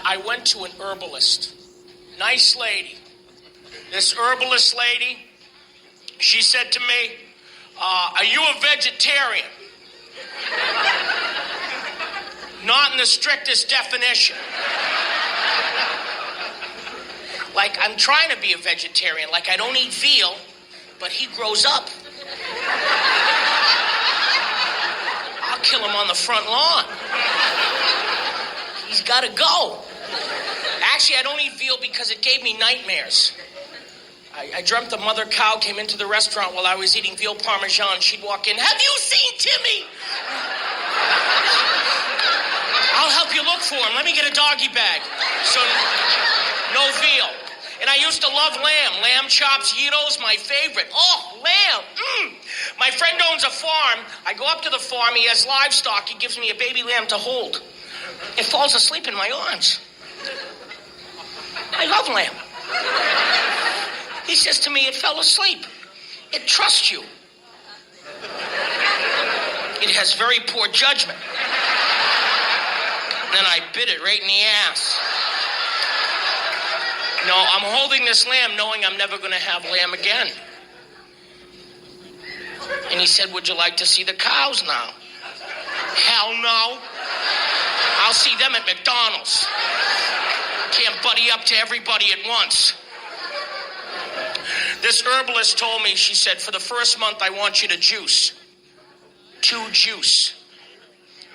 I went to an herbalist. Nice lady. This herbalist lady, she said to me, are you a vegetarian? Not in the strictest definition. Like, I'm trying to be a vegetarian. Like, I don't eat veal, but he grows up. I'll kill him on the front lawn. He's got to go. Actually, I don't eat veal because it gave me nightmares. I dreamt the mother cow came into the restaurant while I was eating veal parmesan. She'd walk in, have you seen Timmy? I'll help you look for him. Let me get a doggy bag. So, no veal. And I used to love lamb. Lamb chops, gyros, my favorite. Oh, lamb. My friend owns a farm. I go up to the farm. He has livestock. He gives me a baby lamb to hold. It falls asleep in my arms. I love lamb. He says to me, it fell asleep. It trusts you. It has very poor judgment. Then I bit it right in the ass. No, I'm holding this lamb knowing I'm never going to have lamb again. And he said, would you like to see the cows now? Hell no. I'll see them at McDonald's. Can't buddy up to everybody at once. This herbalist told me, she said, for the first month, I want you to juice. To juice.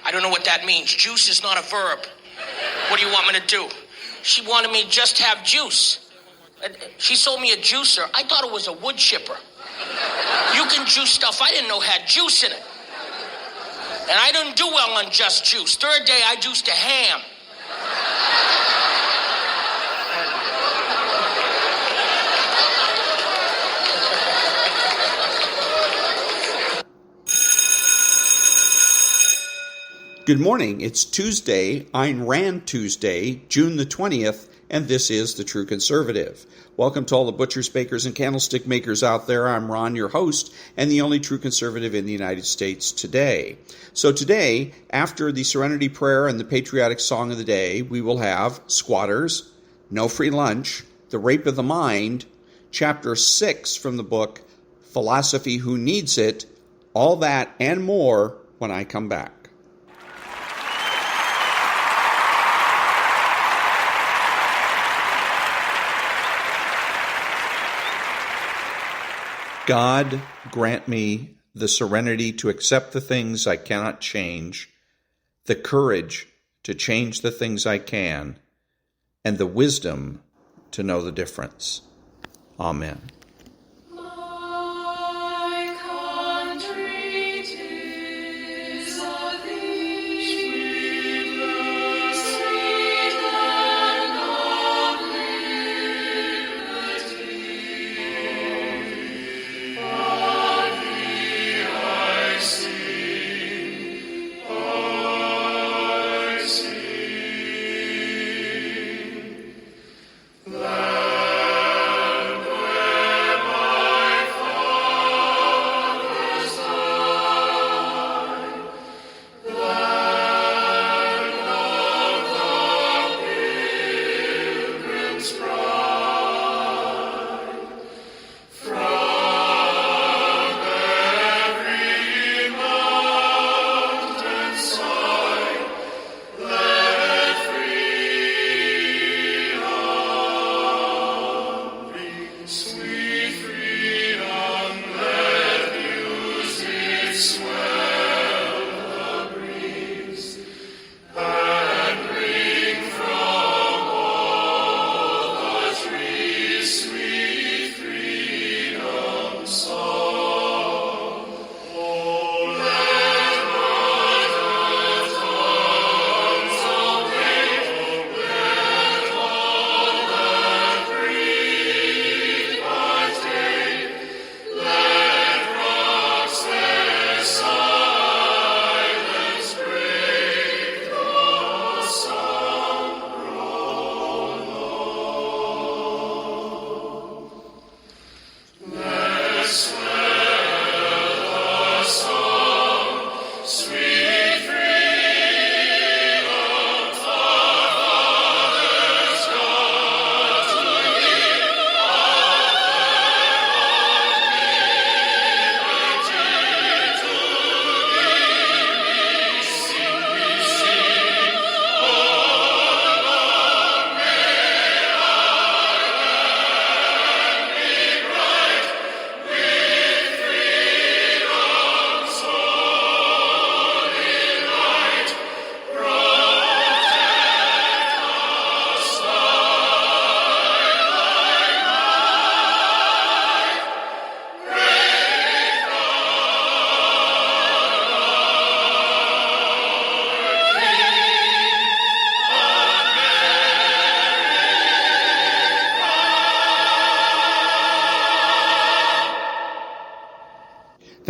I don't know what that means. Juice is not a verb. What do you want me to do? She wanted me to just have juice. She sold me a juicer. I thought it was a wood chipper. You can juice stuff I didn't know had juice in it. And I didn't do well on just juice. Third day, I juiced a ham. Good morning. It's Tuesday, Ayn Rand Tuesday, June the 20th, and this is The True Conservative. Welcome to all the butchers, bakers, and candlestick makers out there. I'm Ron, your host, and the only true conservative in the United States today. So today, after the Serenity Prayer and the patriotic song of the day, we will have Squatters, No Free Lunch, The Rape of the Mind, Chapter 6 from the book, Philosophy Who Needs It, all that and more when I come back. God, grant me the serenity to accept the things I cannot change, the courage to change the things I can, and the wisdom to know the difference. Amen. Land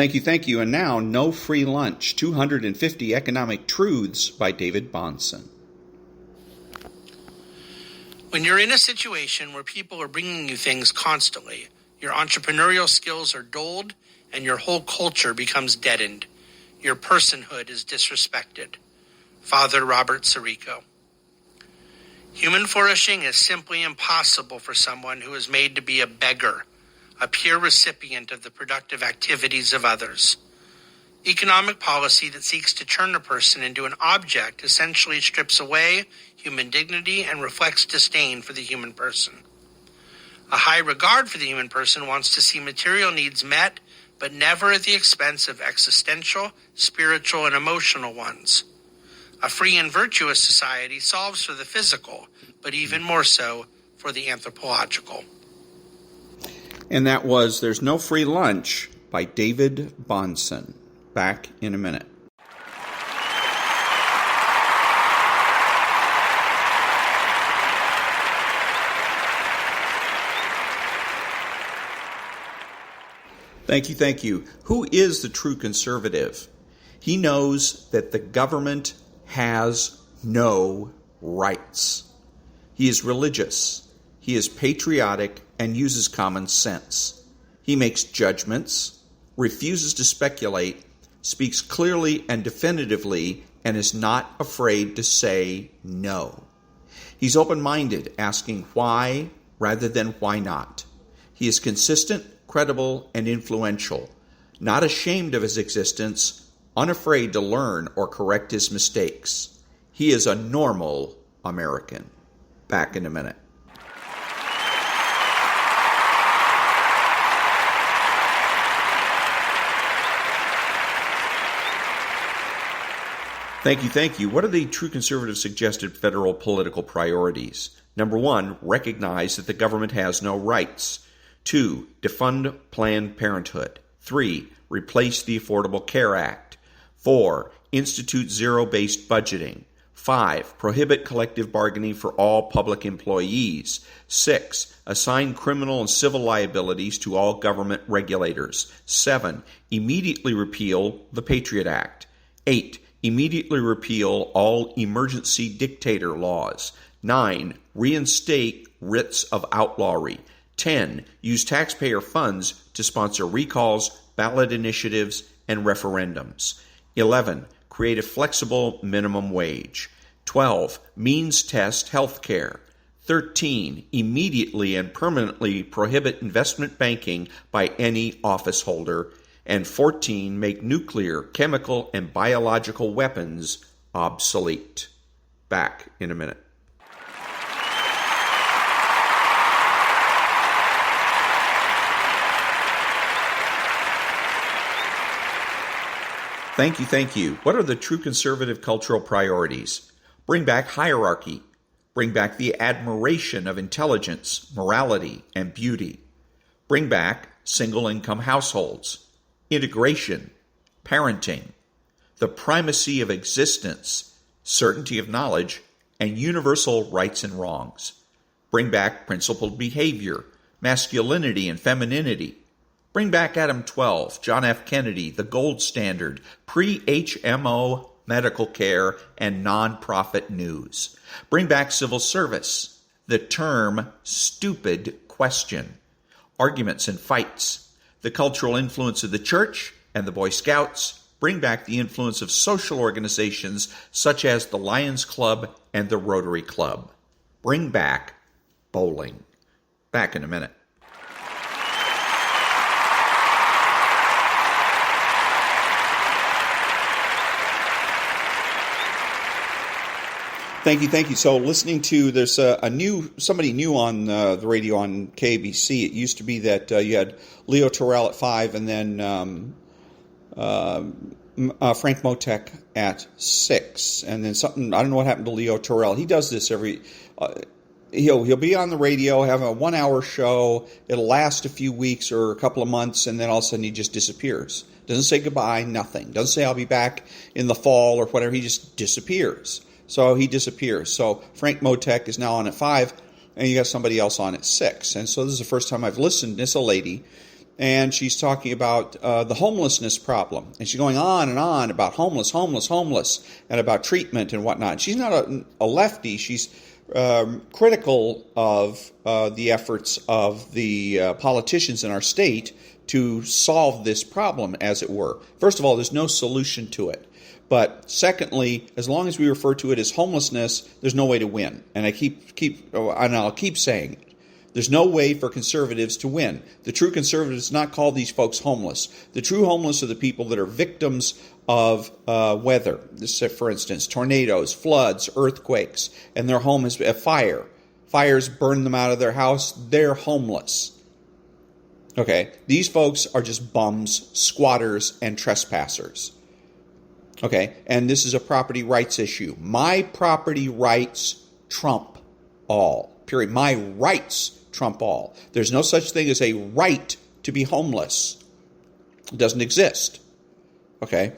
Thank you. And now, No Free Lunch, 250 Economic Truths by David-Bahnsen. When you're in a situation where people are bringing you things constantly, your entrepreneurial skills are dulled and your whole culture becomes deadened. Your personhood is disrespected. Father Robert Sirico. Human flourishing is simply impossible for someone who is made to be a beggar, a pure recipient of the productive activities of others. Economic policy that seeks to turn a person into an object essentially strips away human dignity and reflects disdain for the human person. A high regard for the human person wants to see material needs met, but never at the expense of existential, spiritual, and emotional ones. A free and virtuous society solves for the physical, but even more so for the anthropological. And that was There's No Free Lunch by David-Bahnsen. Back in a minute. Thank you. Who is the true conservative? He knows that the government has no rights. He is religious. He is patriotic and uses common sense. He makes judgments, refuses to speculate, speaks clearly and definitively, and is not afraid to say no. He's open-minded, asking why rather than why not. He is consistent, credible, and influential, not ashamed of his existence, unafraid to learn or correct his mistakes. He is a normal American. Back in a minute. Thank you. What are the true conservative suggested federal political priorities? Number 1, recognize that the government has no rights. 2, defund Planned Parenthood. 3, replace the Affordable Care Act. 4, institute zero-based budgeting. 5, prohibit collective bargaining for all public employees. 6, assign criminal and civil liabilities to all government regulators. 7, immediately repeal the Patriot Act. 8, immediately repeal all emergency dictator laws. 9, reinstate writs of outlawry. 10, use taxpayer funds to sponsor recalls, ballot initiatives, and referendums. 11, create a flexible minimum wage. 12, means test health care. 13, immediately and permanently prohibit investment banking by any office holder. And 14, make nuclear, chemical, and biological weapons obsolete. Back in a minute. Thank you. What are the true conservative cultural priorities? Bring back hierarchy. Bring back the admiration of intelligence, morality, and beauty. Bring back single-income households. Integration, parenting, the primacy of existence, certainty of knowledge, and universal rights and wrongs. Bring back principled behavior, masculinity and femininity. Bring back Adam 12, John F. Kennedy, the gold standard, pre-HMO medical care, and nonprofit news. Bring back civil service, the term stupid question, arguments and fights, the cultural influence of the church and the Boy Scouts. Bring back the influence of social organizations such as the Lions Club and the Rotary Club. Bring back bowling. Back in a minute. Thank you. So listening to, there's somebody new on the radio on KABC. It used to be that you had Leo Terrell at 5 and then Frank Motek at 6. And then something, I don't know what happened to Leo Terrell. He does this every, he'll be on the radio, have a 1-hour show. It'll last a few weeks or a couple of months, and then all of a sudden he just disappears. Doesn't say goodbye, nothing. Doesn't say I'll be back in the fall or whatever. He just disappears. So he disappears. So Frank Motek is now on at 5, and you got somebody else on at 6. And so this is the first time I've listened. It's a lady, and she's talking about the homelessness problem. And she's going on and on about homeless, and about treatment and whatnot. She's not a lefty. She's critical of the efforts of the politicians in our state to solve this problem, as it were. First of all, there's no solution to it. But secondly, as long as we refer to it as homelessness, there's no way to win. And I'll keep saying it. There's no way for conservatives to win. The true conservatives not call these folks homeless. The true homeless are the people that are victims of weather. For instance, tornadoes, floods, earthquakes, and their home is a fire. Fires burn them out of their house. They're homeless. Okay, these folks are just bums, squatters, and trespassers. Okay, and this is a property rights issue. My property rights trump all. Period. My rights trump all. There's no such thing as a right to be homeless. It doesn't exist. Okay,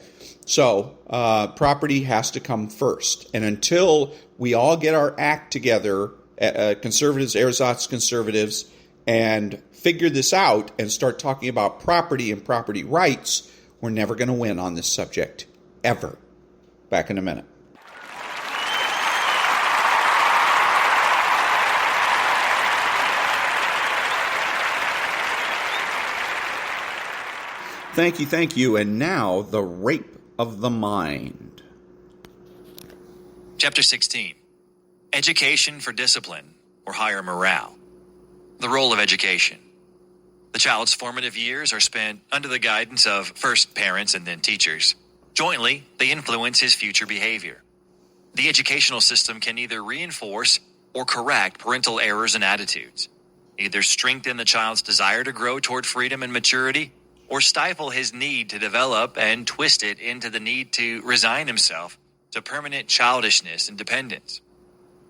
so property has to come first. And until we all get our act together, conservatives, ersatz conservatives, and figure this out and start talking about property and property rights, we're never going to win on this subject, ever. Back in a minute. Thank you. And now, the rape of the mind. Chapter 16. Education for discipline or higher morale. The role of education. The child's formative years are spent under the guidance of first parents and then teachers. Jointly, they influence his future behavior. The educational system can either reinforce or correct parental errors and attitudes, either strengthen the child's desire to grow toward freedom and maturity, or stifle his need to develop and twist it into the need to resign himself to permanent childishness and dependence.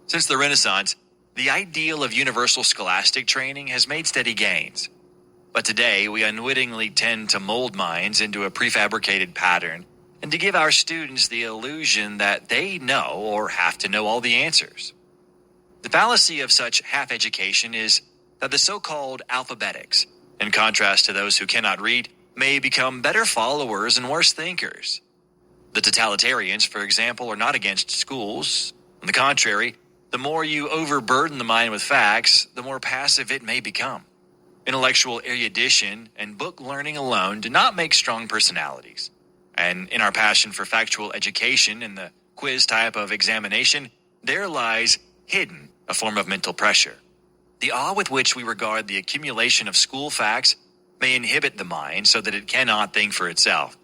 Since the Renaissance, the ideal of universal scholastic training has made steady gains. But today, we unwittingly tend to mold minds into a prefabricated pattern and to give our students the illusion that they know or have to know all the answers. The fallacy of such half-education is that the so-called alphabetics, in contrast to those who cannot read, may become better followers and worse thinkers. The totalitarians, for example, are not against schools. On the contrary, the more you overburden the mind with facts, the more passive it may become. Intellectual erudition and book learning alone do not make strong personalities. And in our passion for factual education and the quiz type of examination, there lies hidden a form of mental pressure. The awe with which we regard the accumulation of school facts may inhibit the mind so that it cannot think for itself.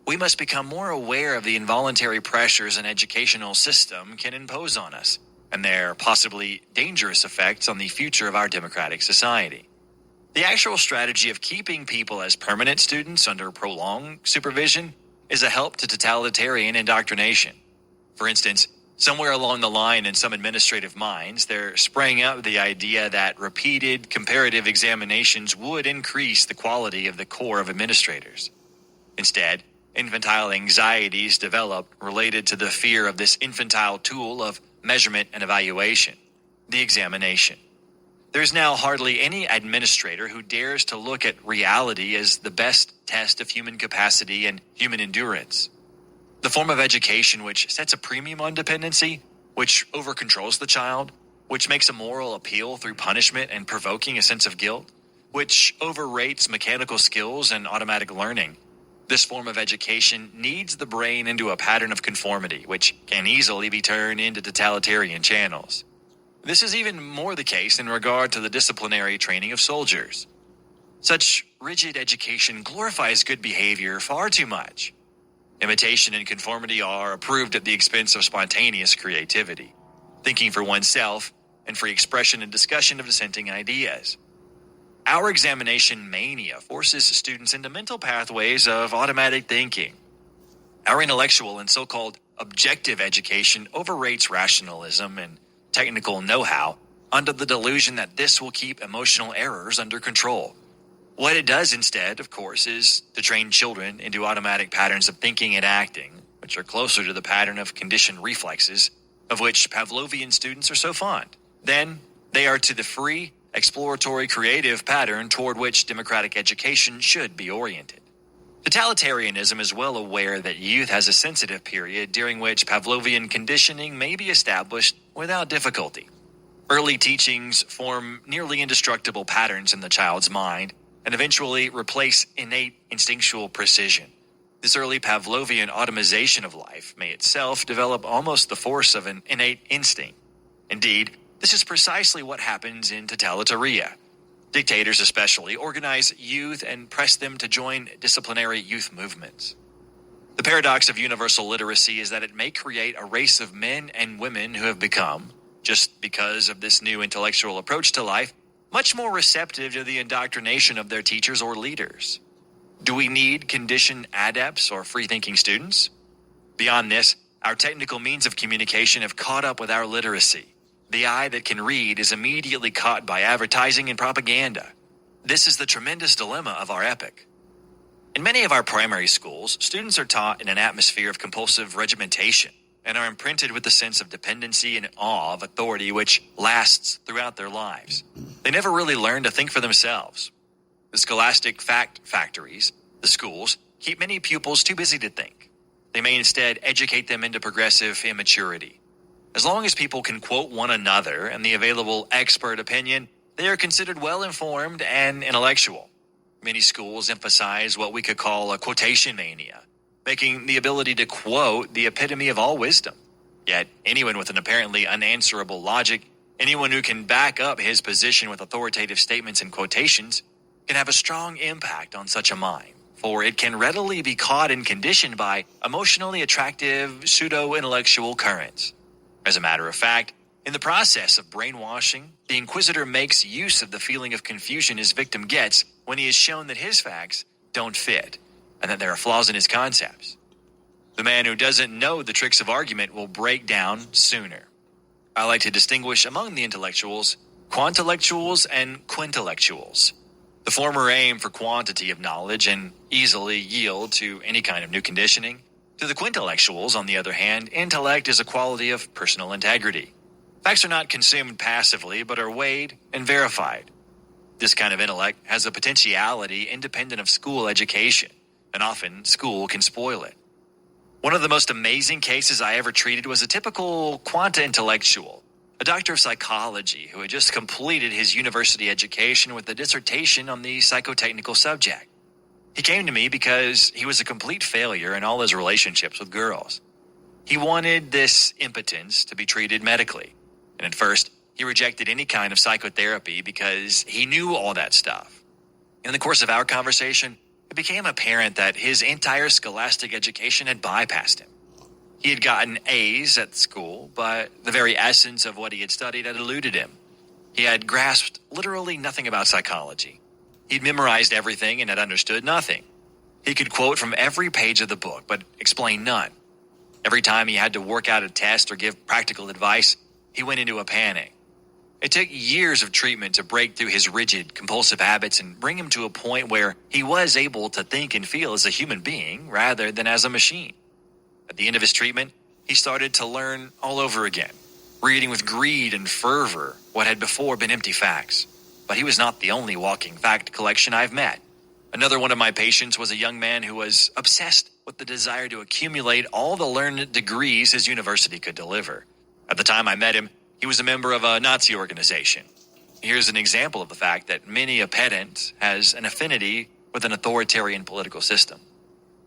We must become more aware of the involuntary pressures an educational system can impose on us, and their possibly dangerous effects on the future of our democratic society. The actual strategy of keeping people as permanent students under prolonged supervision is a help to totalitarian indoctrination. For instance, somewhere along the line in some administrative minds, there sprang up the idea that repeated comparative examinations would increase the quality of the corps of administrators. Instead, infantile anxieties developed related to the fear of this infantile tool of measurement and evaluation, the examination. There's now hardly any administrator who dares to look at reality as the best test of human capacity and human endurance. The form of education which sets a premium on dependency, which overcontrols the child, which makes a moral appeal through punishment and provoking a sense of guilt, which overrates mechanical skills and automatic learning. This form of education needs the brain into a pattern of conformity, which can easily be turned into totalitarian channels. This is even more the case in regard to the disciplinary training of soldiers. Such rigid education glorifies good behavior far too much. Imitation and conformity are approved at the expense of spontaneous creativity, thinking for oneself, and free expression and discussion of dissenting ideas. Our examination mania forces students into mental pathways of automatic thinking. Our intellectual and so-called objective education overrates rationalism and technical know-how under the delusion that this will keep emotional errors under control. What it does instead, of course, is to train children into automatic patterns of thinking and acting, which are closer to the pattern of conditioned reflexes, of which Pavlovian students are so fond. Then, they are to the free, exploratory, creative pattern toward which democratic education should be oriented. Totalitarianism is well aware that youth has a sensitive period during which Pavlovian conditioning may be established without difficulty. Early teachings form nearly indestructible patterns in the child's mind and eventually replace innate instinctual precision. This early Pavlovian automation of life may itself develop almost the force of an innate instinct. Indeed, this is precisely what happens in totalitaria. Dictators especially organize youth and press them to join disciplinary youth movements. The paradox of universal literacy is that it may create a race of men and women who have become, just because of this new intellectual approach to life, much more receptive to the indoctrination of their teachers or leaders. Do we need conditioned adepts or free-thinking students? Beyond this, our technical means of communication have caught up with our literacy. The eye that can read is immediately caught by advertising and propaganda. This is the tremendous dilemma of our epoch. In many of our primary schools, students are taught in an atmosphere of compulsive regimentation and are imprinted with the sense of dependency and awe of authority which lasts throughout their lives. They never really learn to think for themselves. The scholastic fact factories, the schools, keep many pupils too busy to think. They may instead educate them into progressive immaturity. As long as people can quote one another and the available expert opinion, they are considered well-informed and intellectual. Many schools emphasize what we could call a quotation mania, making the ability to quote the epitome of all wisdom. Yet, anyone with an apparently unanswerable logic, anyone who can back up his position with authoritative statements and quotations, can have a strong impact on such a mind, for it can readily be caught and conditioned by emotionally attractive pseudo-intellectual currents. As a matter of fact, in the process of brainwashing, the inquisitor makes use of the feeling of confusion his victim gets when he is shown that his facts don't fit and that there are flaws in his concepts. The man who doesn't know the tricks of argument will break down sooner. I like to distinguish among the intellectuals, quantellectuals and quintellectuals. The former aim for quantity of knowledge and easily yield to any kind of new conditioning. To the quintellectuals, on the other hand, intellect is a quality of personal integrity. Facts are not consumed passively, but are weighed and verified. This kind of intellect has a potentiality independent of school education, and often school can spoil it. One of the most amazing cases I ever treated was a typical quanta intellectual, a doctor of psychology who had just completed his university education with a dissertation on the psychotechnical subject. He came to me because he was a complete failure in all his relationships with girls. He wanted this impotence to be treated medically, and at first, he rejected any kind of psychotherapy because he knew all that stuff. In the course of our conversation, it became apparent that his entire scholastic education had bypassed him. He had gotten A's at school, but the very essence of what he had studied had eluded him. He had grasped literally nothing about psychology. He'd memorized everything and had understood nothing. He could quote from every page of the book, but explain none. Every time he had to work out a test or give practical advice, he went into a panic. It took years of treatment to break through his rigid, compulsive habits and bring him to a point where he was able to think and feel as a human being rather than as a machine. At the end of his treatment, he started to learn all over again, reading with greed and fervor what had before been empty facts. But he was not the only walking fact collection I've met. Another one of my patients was a young man who was obsessed with the desire to accumulate all the learned degrees his university could deliver. At the time I met him, he was a member of a Nazi organization. Here's an example of the fact that many a pedant has an affinity with an authoritarian political system.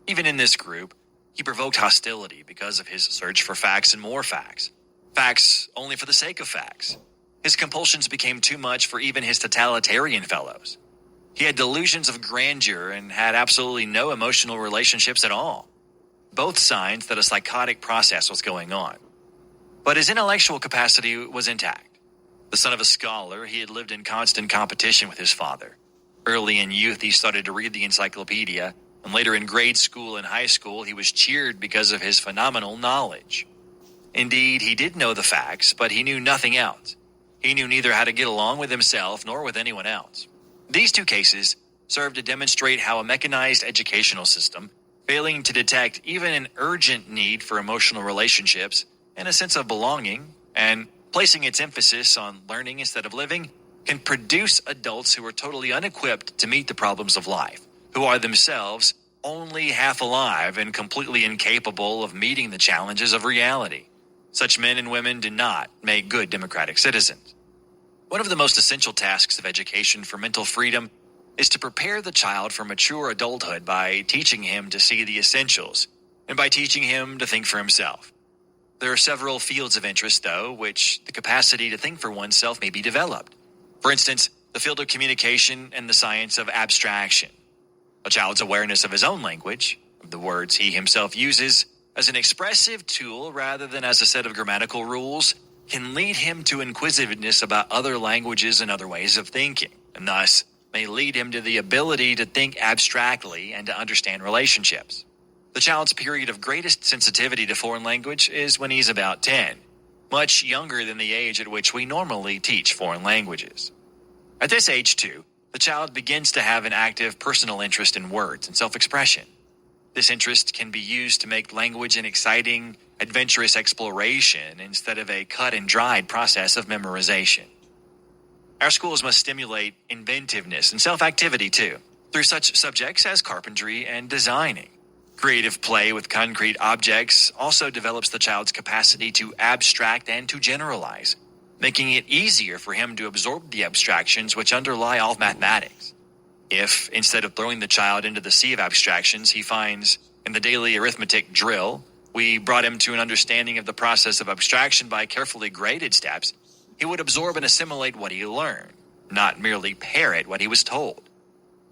Even in this group, he provoked hostility because of his search for facts and more facts. Facts only for the sake of facts. His compulsions became too much for even his totalitarian fellows. He had delusions of grandeur and had absolutely no emotional relationships at all. Both signs that a psychotic process was going on. But his intellectual capacity was intact. The son of a scholar, he had lived in constant competition with his father. Early in youth, he started to read the encyclopedia, and later in grade school and high school, he was cheered because of his phenomenal knowledge. Indeed, he did know the facts, but he knew nothing else. He knew neither how to get along with himself nor with anyone else. These two cases serve to demonstrate how a mechanized educational system, failing to detect even an urgent need for emotional relationships and a sense of belonging, and placing its emphasis on learning instead of living, can produce adults who are totally unequipped to meet the problems of life, who are themselves only half alive and completely incapable of meeting the challenges of reality. Such men and women do not make good democratic citizens. One of the most essential tasks of education for mental freedom is to prepare the child for mature adulthood by teaching him to see the essentials and by teaching him to think for himself. There are several fields of interest, though, which the capacity to think for oneself may be developed. For instance, the field of communication and the science of abstraction. A child's awareness of his own language, of the words he himself uses, as an expressive tool rather than as a set of grammatical rules, can lead him to inquisitiveness about other languages and other ways of thinking, and thus may lead him to the ability to think abstractly and to understand relationships. The child's period of greatest sensitivity to foreign language is when he's about 10, much younger than the age at which we normally teach foreign languages. At this age, too, the child begins to have an active personal interest in words and self-expression. This interest can be used to make language an exciting, adventurous exploration instead of a cut-and-dried process of memorization. Our schools must stimulate inventiveness and self-activity, too, through such subjects as carpentry and designing. Creative play with concrete objects also develops the child's capacity to abstract and to generalize, making it easier for him to absorb the abstractions which underlie all mathematics. If, instead of throwing the child into the sea of abstractions he finds in the daily arithmetic drill, we brought him to an understanding of the process of abstraction by carefully graded steps, he would absorb and assimilate what he learned, not merely parrot what he was told.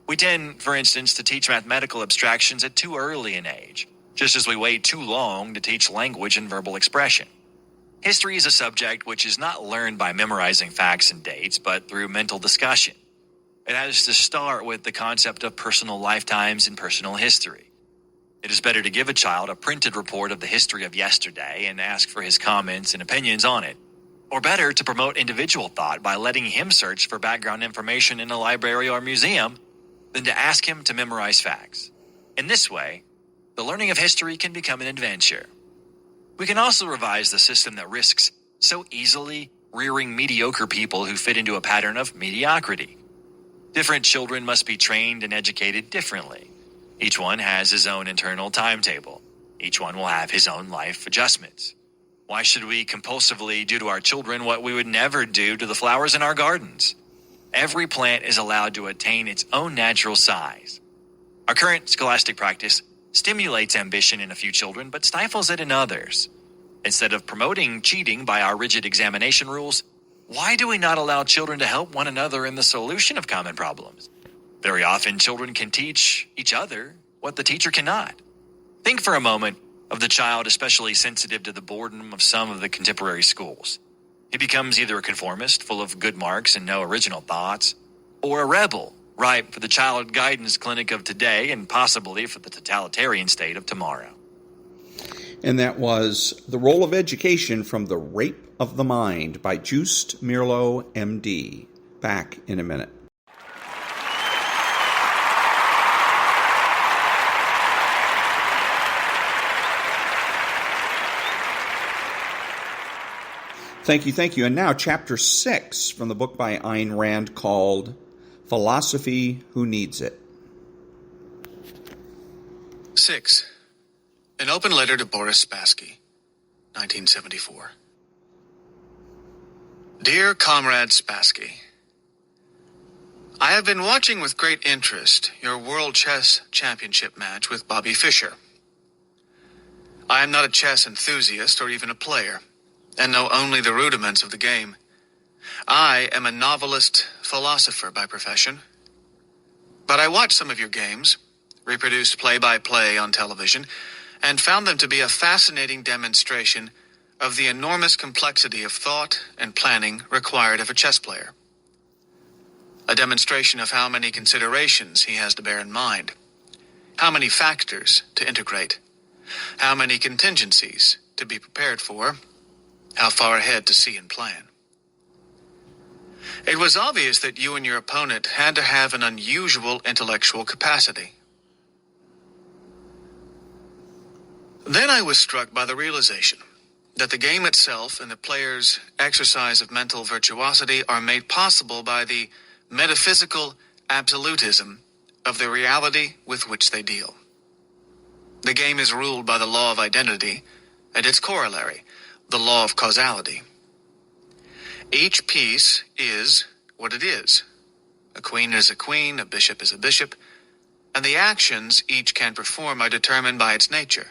We tend, for instance, to teach mathematical abstractions at too early an age, just as we wait too long to teach language and verbal expression. History is a subject which is not learned by memorizing facts and dates, but through mental discussion. It has to start with the concept of personal lifetimes and personal history. It is better to give a child a printed report of the history of yesterday and ask for his comments and opinions on it, or better to promote individual thought by letting him search for background information in a library or museum than to ask him to memorize facts. In this way, the learning of history can become an adventure. We can also revise the system that risks so easily rearing mediocre people who fit into a pattern of mediocrity. Different children must be trained and educated differently. Each one has his own internal timetable. Each one will have his own life adjustments. Why should we compulsively do to our children what we would never do to the flowers in our gardens? Every plant is allowed to attain its own natural size. Our current scholastic practice stimulates ambition in a few children, but stifles it in others. Instead of promoting cheating by our rigid examination rules, why do we not allow children to help one another in the solution of common problems? Very often, children can teach each other what the teacher cannot. Think for a moment of the child especially sensitive to the boredom of some of the contemporary schools. He becomes either a conformist, full of good marks and no original thoughts, or a rebel, ripe for the child guidance clinic of today and possibly for the totalitarian state of tomorrow. And that was The Role of Education from the Rape of the Mind by Joost-Meerlo, M.D. Back in a minute. Thank you. And now chapter 6 from the book by Ayn Rand called Philosophy Who Needs It. 6. An open letter to Boris Spassky, 1974. Dear Comrade Spassky, I have been watching with great interest your World Chess Championship match with Bobby Fischer. I am not a chess enthusiast or even a player, and know only the rudiments of the game. I am a novelist philosopher by profession. But I watched some of your games, reproduced play-by-play on television, and found them to be a fascinating demonstration of the enormous complexity of thought and planning required of a chess player. A demonstration of how many considerations he has to bear in mind, how many factors to integrate, how many contingencies to be prepared for, how far ahead to see and plan. It was obvious that you and your opponent had to have an unusual intellectual capacity. Then I was struck by the realization that the game itself and the player's exercise of mental virtuosity are made possible by the metaphysical absolutism of the reality with which they deal. The game is ruled by the law of identity and its corollary, the law of causality. Each piece is what it is. A queen is a queen, a bishop is a bishop, and the actions each can perform are determined by its nature.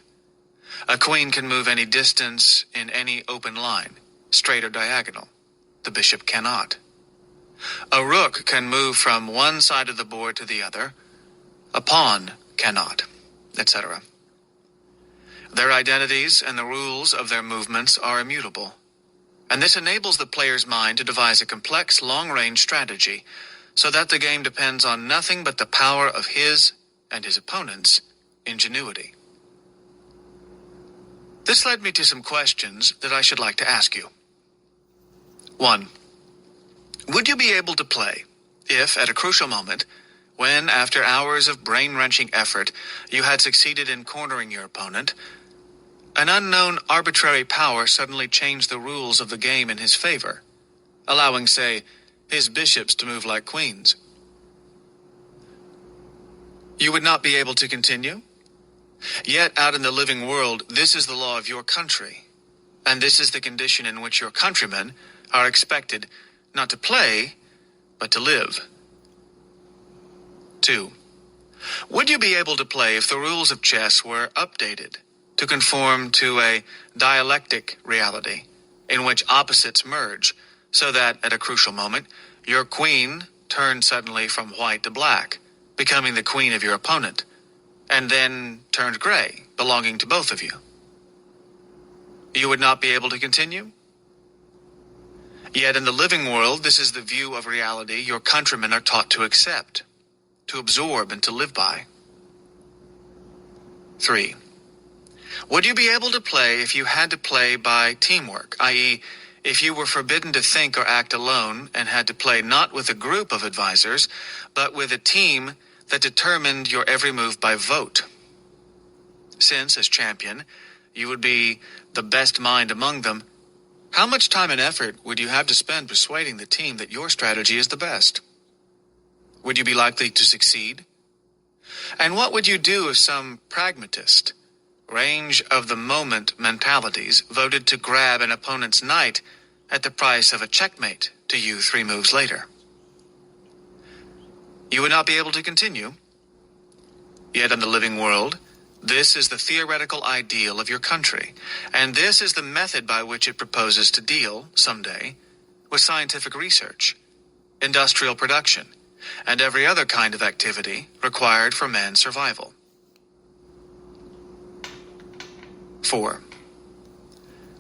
A queen can move any distance in any open line, straight or diagonal. The bishop cannot. A rook can move from one side of the board to the other. A pawn cannot, etc. Their identities and the rules of their movements are immutable, and this enables the player's mind to devise a complex long-range strategy so that the game depends on nothing but the power of his and his opponent's ingenuity. This led me to some questions that I should like to ask you. 1. Would you be able to play if, at a crucial moment, when, after hours of brain-wrenching effort, you had succeeded in cornering your opponent, an unknown arbitrary power suddenly changed the rules of the game in his favor, allowing, say, his bishops to move like queens? You would not be able to continue? Yet out in the living world, this is the law of your country, and this is the condition in which your countrymen are expected not to play, but to live. 2. Would you be able to play if the rules of chess were updated to conform to a dialectic reality in which opposites merge, so that at a crucial moment, your queen turned suddenly from white to black, becoming the queen of your opponent, and then turned gray, belonging to both of you? You would not be able to continue? Yet in the living world, this is the view of reality your countrymen are taught to accept, to absorb, and to live by. 3. Would you be able to play if you had to play by teamwork, i.e., if you were forbidden to think or act alone and had to play not with a group of advisors, but with a team that determined your every move by vote? Since, as champion, you would be the best mind among them, how much time and effort would you have to spend persuading the team that your strategy is the best? Would you be likely to succeed? And what would you do if some pragmatist, range of the moment mentalities voted to grab an opponent's knight at the price of a checkmate to you 3 moves later? You would not be able to continue? Yet in the living world, this is the theoretical ideal of your country, and this is the method by which it proposes to deal, someday, with scientific research, industrial production, and every other kind of activity required for man's survival. 4.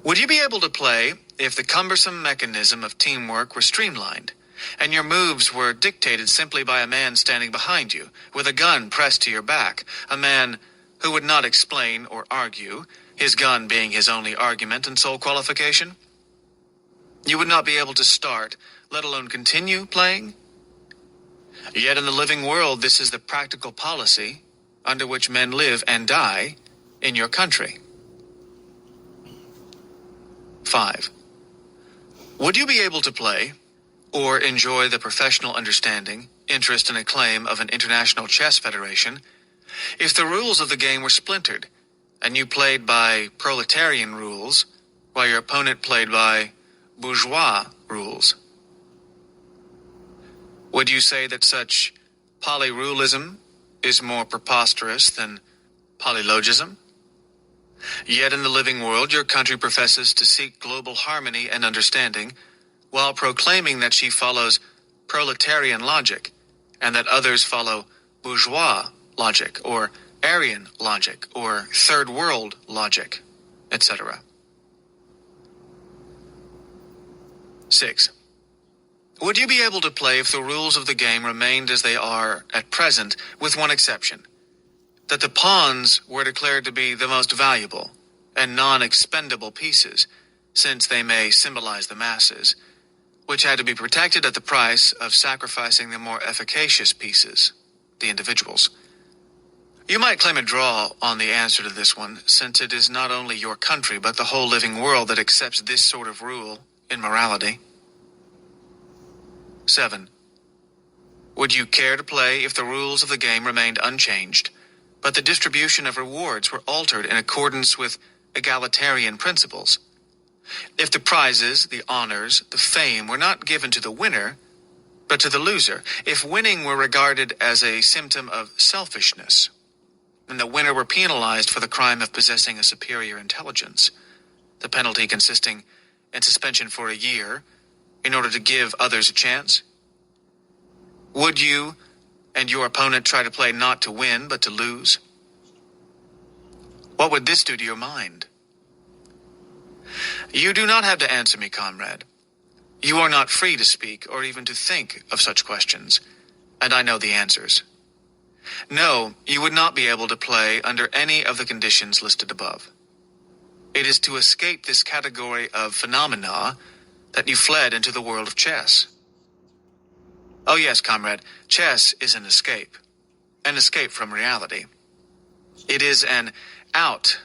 Would you be able to play if the cumbersome mechanism of teamwork were streamlined, and your moves were dictated simply by a man standing behind you, with a gun pressed to your back, a man who would not explain or argue, his gun being his only argument and sole qualification? You would not be able to start, let alone continue playing? Yet in the living world, this is the practical policy under which men live and die in your country. 5. Would you be able to play, or enjoy the professional understanding, interest, and acclaim of an international chess federation, if the rules of the game were splintered, and you played by proletarian rules, while your opponent played by bourgeois rules? Would you say that such polyrulism is more preposterous than polylogism? Yet in the living world, your country professes to seek global harmony and understanding, while proclaiming that she follows proletarian logic, and that others follow bourgeois logic, or Aryan logic, or third world logic, etc. 6. Would you be able to play if the rules of the game remained as they are at present, with one exception, that the pawns were declared to be the most valuable and non-expendable pieces, since they may symbolize the masses, which had to be protected at the price of sacrificing the more efficacious pieces, the individuals? You might claim a draw on the answer to this one, since it is not only your country, but the whole living world that accepts this sort of rule in morality. 7. Would you care to play if the rules of the game remained unchanged, but the distribution of rewards were altered in accordance with egalitarian principles? If the prizes, the honors, the fame were not given to the winner, but to the loser, if winning were regarded as a symptom of selfishness, and the winner were penalized for the crime of possessing a superior intelligence, the penalty consisting in suspension for a year in order to give others a chance, would you and your opponent try to play not to win, but to lose? What would this do to your mind? You do not have to answer me, comrade. You are not free to speak or even to think of such questions, and I know the answers. No, you would not be able to play under any of the conditions listed above. It is to escape this category of phenomena that you fled into the world of chess. Oh yes, comrade, chess is an escape from reality. It is an out,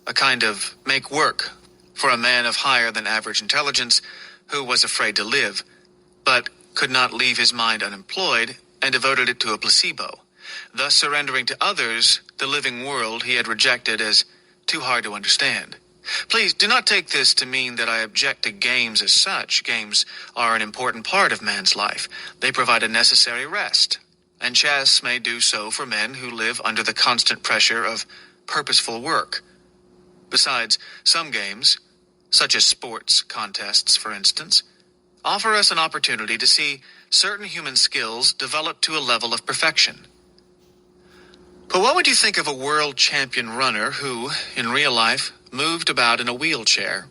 a kind of make work for a man of higher than average intelligence who was afraid to live, but could not leave his mind unemployed and devoted it to a placebo, thus surrendering to others the living world he had rejected as too hard to understand. Please do not take this to mean that I object to games as such. Games are an important part of man's life. They provide a necessary rest, and chess may do so for men who live under the constant pressure of purposeful work. Besides, some games, such as sports contests, for instance, offer us an opportunity to see certain human skills develop to a level of perfection. But what would you think of a world champion runner who, in real life, moved about in a wheelchair?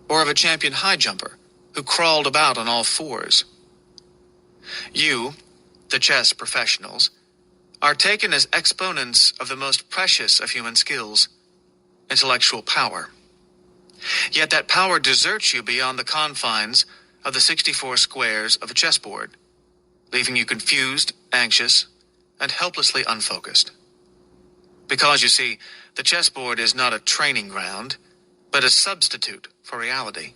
Or of a champion high jumper who crawled about on all fours? You, the chess professionals, are taken as exponents of the most precious of human skills, intellectual power. Yet that power deserts you beyond the confines of the 64 squares of a chessboard, leaving you confused, anxious, and helplessly unfocused. Because, you see, the chessboard is not a training ground, but a substitute for reality.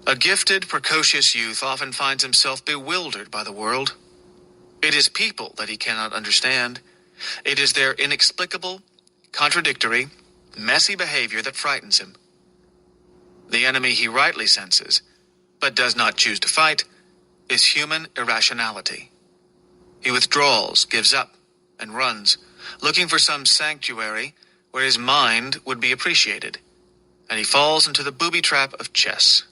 A gifted, precocious youth often finds himself bewildered by the world. It is people that he cannot understand. It is their inexplicable, contradictory, messy behavior that frightens him. The enemy he rightly senses, but does not choose to fight, is human irrationality. He withdraws, gives up, and runs, looking for some sanctuary where his mind would be appreciated, and he falls into the booby trap of chess.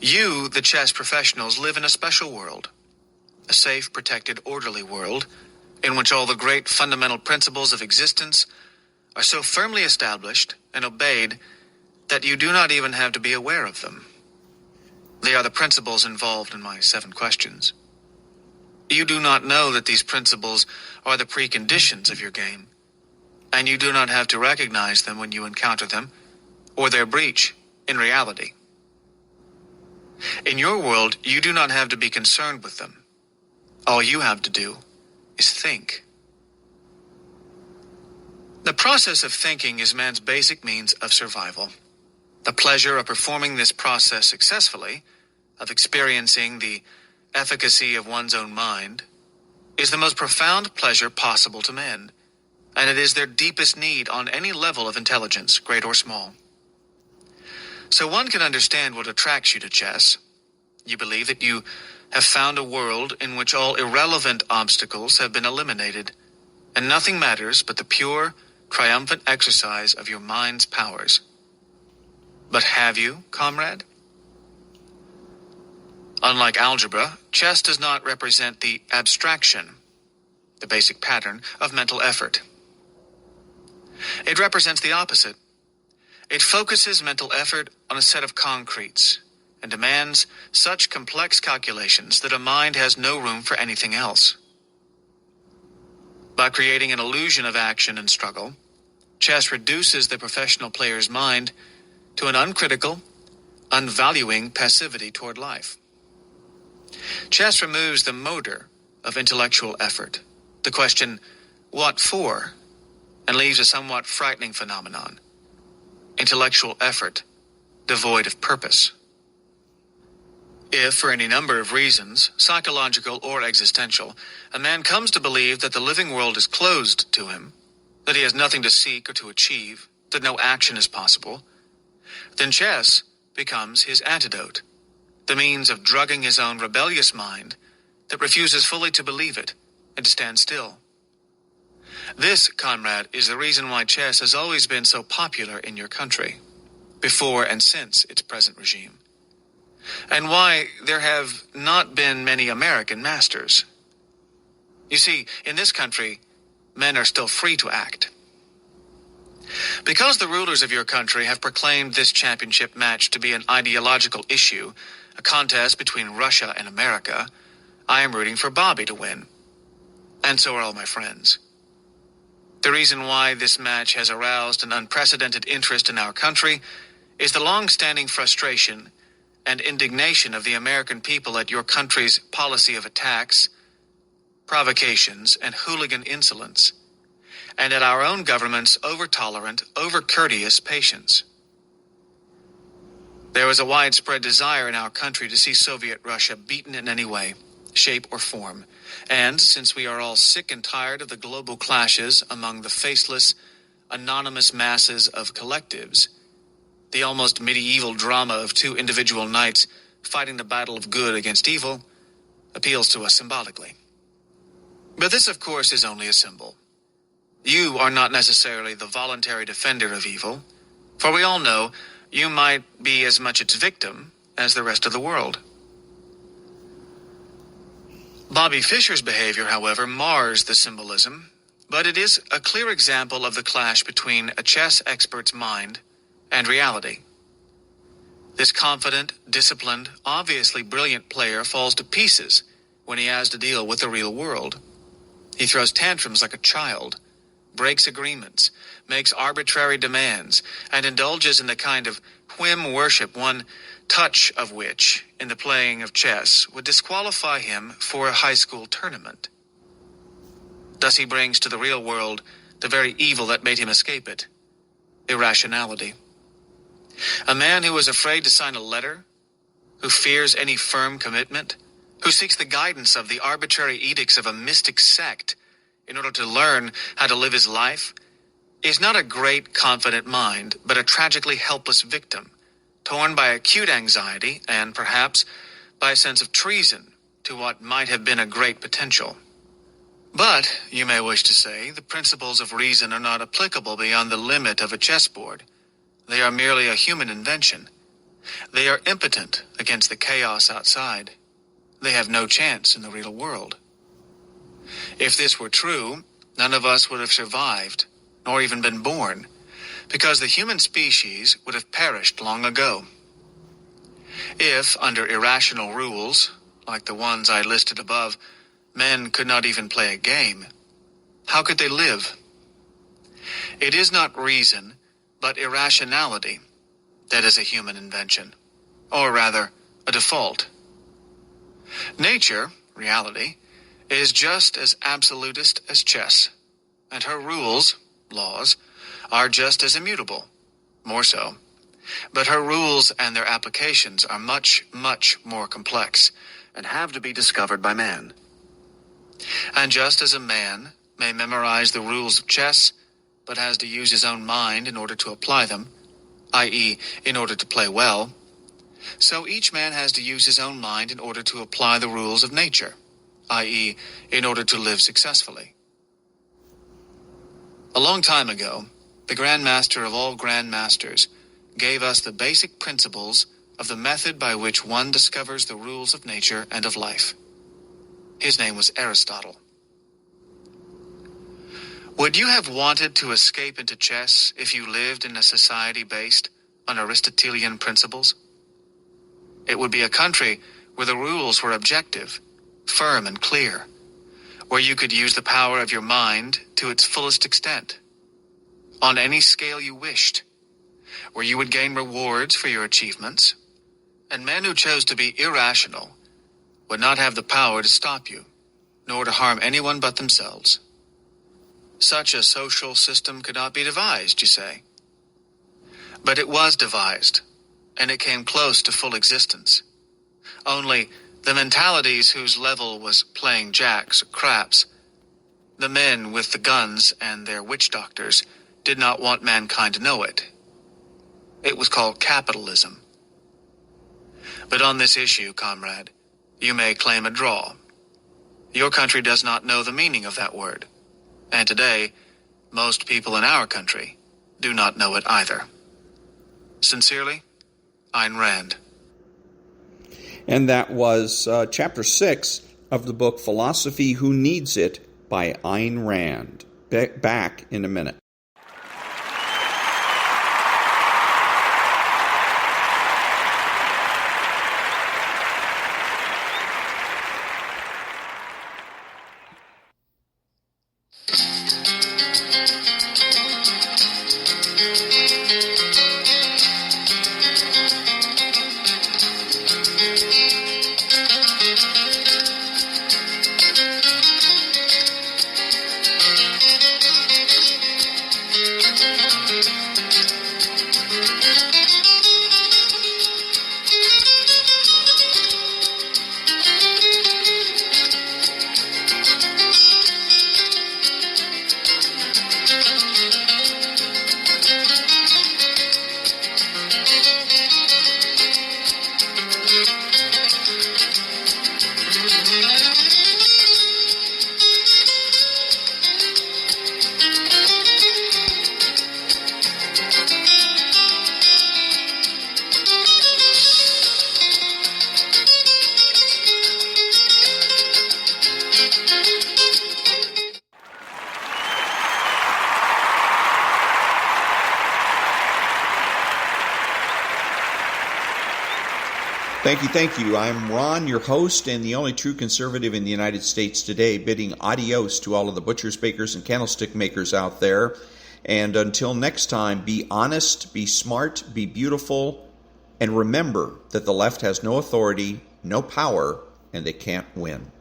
You, the chess professionals, live in a special world, a safe, protected, orderly world, in which all the great fundamental principles of existence are so firmly established and obeyed that you do not even have to be aware of them. They are the principles involved in my 7 questions. You do not know that these principles are the preconditions of your game, and you do not have to recognize them when you encounter them, or their breach in reality. In your world, you do not have to be concerned with them. All you have to do is think. The process of thinking is man's basic means of survival. The pleasure of performing this process successfully, of experiencing the efficacy of one's own mind, is the most profound pleasure possible to men, and it is their deepest need on any level of intelligence, great or small. So one can understand what attracts you to chess. You believe that you have found a world in which all irrelevant obstacles have been eliminated, and nothing matters but the pure, triumphant exercise of your mind's powers. But have you, comrade? Unlike algebra, chess does not represent the abstraction, the basic pattern of mental effort. It represents the opposite. It focuses mental effort on a set of concretes and demands such complex calculations that a mind has no room for anything else. By creating an illusion of action and struggle, chess reduces the professional player's mind to an uncritical, unvaluing passivity toward life. Chess removes the motor of intellectual effort, the question, what for? And leaves a somewhat frightening phenomenon. Intellectual effort, devoid of purpose. If, for any number of reasons, psychological or existential, a man comes to believe that the living world is closed to him, that he has nothing to seek or to achieve, that no action is possible, then chess becomes his antidote, the means of drugging his own rebellious mind that refuses fully to believe it and to stand still. This, comrade, is the reason why chess has always been so popular in your country, before and since its present regime, and why there have not been many American masters. You see, in this country, men are still free to act. Because the rulers of your country have proclaimed this championship match to be an ideological issue, a contest between Russia and America, I am rooting for Bobby to win. And so are all my friends. The reason why this match has aroused an unprecedented interest in our country is the long-standing frustration and indignation of the American people at your country's policy of attacks, provocations, and hooligan insolence, and at our own government's over-tolerant, over-courteous patience. There is a widespread desire in our country to see Soviet Russia beaten in any way, shape, or form, and since we are all sick and tired of the global clashes among the faceless, anonymous masses of collectives, the almost medieval drama of two individual knights fighting the battle of good against evil appeals to us symbolically. But this, of course, is only a symbol. You are not necessarily the voluntary defender of evil, for we all know you might be as much its victim as the rest of the world. Bobby Fischer's behavior, however, mars the symbolism, but it is a clear example of the clash between a chess expert's mind and reality. This confident, disciplined, obviously brilliant player falls to pieces when he has to deal with the real world. He throws tantrums like a child, breaks agreements, makes arbitrary demands, and indulges in the kind of whim worship one touch of which, in the playing of chess, would disqualify him for a high school tournament. Thus he brings to the real world the very evil that made him escape it, irrationality. A man who is afraid to sign a letter, who fears any firm commitment, who seeks the guidance of the arbitrary edicts of a mystic sect in order to learn how to live his life, is not a great, confident mind, but a tragically helpless victim, torn by acute anxiety and, perhaps, by a sense of treason to what might have been a great potential. But, you may wish to say, the principles of reason are not applicable beyond the limit of a chessboard. They are merely a human invention. They are impotent against the chaos outside. They have no chance in the real world. If this were true, none of us would have survived, nor even been born, because the human species would have perished long ago. If, under irrational rules, like the ones I listed above, men could not even play a game, how could they live? It is not reason, but irrationality that is a human invention, or rather, a default. Nature, reality, is just as absolutist as chess, and her rules, laws, are just as immutable, more so. But her rules and their applications are much, much more complex, and have to be discovered by man. And just as a man may memorize the rules of chess, but has to use his own mind in order to apply them, i.e., in order to play well, so each man has to use his own mind in order to apply the rules of nature, i.e., in order to live successfully. A long time ago, the Grand Master of all Grand Masters gave us the basic principles of the method by which one discovers the rules of nature and of life. His name was Aristotle. Would you have wanted to escape into chess if you lived in a society based on Aristotelian principles? It would be a country where the rules were objective, firm and clear, where you could use the power of your mind to its fullest extent, on any scale you wished, where you would gain rewards for your achievements, and men who chose to be irrational would not have the power to stop you, nor to harm anyone but themselves. Such a social system could not be devised, you say. But it was devised, and it came close to full existence. Only the mentalities whose level was playing jacks or craps, the men with the guns and their witch doctors, did not want mankind to know it. It was called capitalism. But on this issue, comrade, you may claim a draw. Your country does not know the meaning of that word. And today, most people in our country do not know it either. Sincerely, Ayn Rand. And that was Chapter 6 of the book Philosophy Who Needs It by Ayn Rand. Back in a minute. Thank you. I'm Ron, your host and the only true conservative in the United States today, bidding adios to all of the butchers, bakers, and candlestick makers out there. And until next time, be honest, be smart, be beautiful, and remember that the left has no authority, no power, and they can't win.